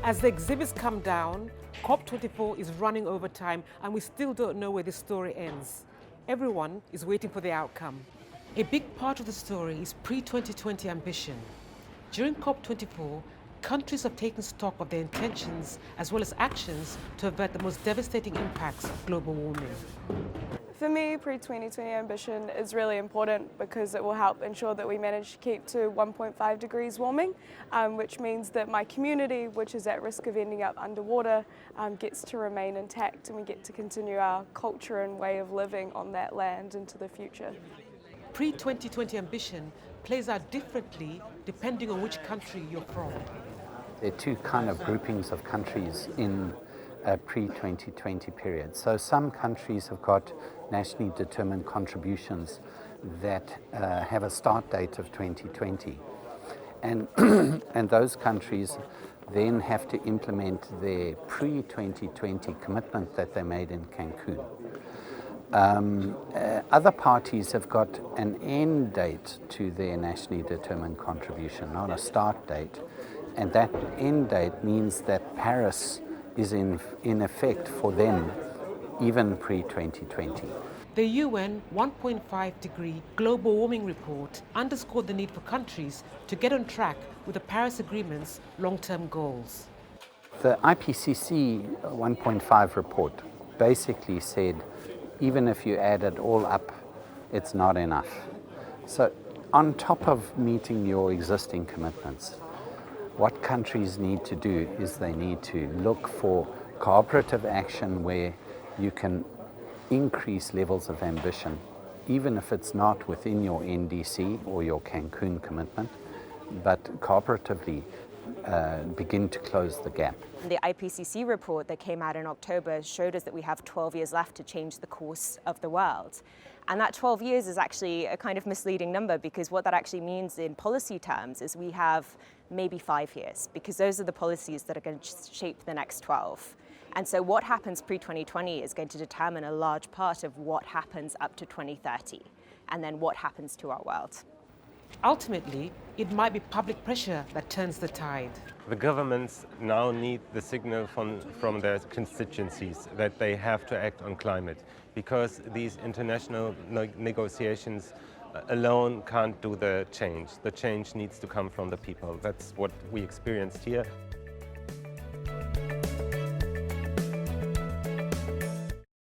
As the exhibits come down, COP24 is running over time and we still don't know where this story ends. Everyone is waiting for the outcome. A big part of the story is pre-2020 ambition. During COP24, countries have taken stock of their intentions as well as actions to avert the most devastating impacts of global warming. For me, pre-2020 ambition is really important because it will help ensure that we manage to keep to 1.5 degrees warming, which means that my community, which is at risk of ending up underwater, gets to remain intact and we get to continue our culture and way of living on that land into the future. Pre-2020 ambition plays out differently depending on which country you're from. There are two kind of groupings of countries in a pre-2020 period. So some countries have got nationally determined contributions that have a start date of 2020. And, and those countries then have to implement their pre-2020 commitment that they made in Cancun. Other parties have got an end date to their nationally determined contribution, not a start date. And that end date means that Paris is in effect for them, even pre-2020. The UN 1.5 degree global warming report underscored the need for countries to get on track with the Paris Agreement's long-term goals. The IPCC 1.5 report basically said, even if you add it all up, it's not enough. So on top of meeting your existing commitments, what countries need to do is they need to look for cooperative action where you can increase levels of ambition, even if it's not within your NDC or your Cancun commitment, but cooperatively begin to close the gap. The IPCC report that came out in October showed us that we have 12 years left to change the course of the world. And that 12 years is actually a kind of misleading number because what that actually means in policy terms is we have maybe 5 years because those are the policies that are going to shape the next 12. And so what happens pre-2020 is going to determine a large part of what happens up to 2030 and then what happens to our world. Ultimately, it might be public pressure that turns the tide. The governments now need the signal from their constituencies that they have to act on climate because these international negotiations alone can't do the change. The change needs to come from the people. That's what we experienced here.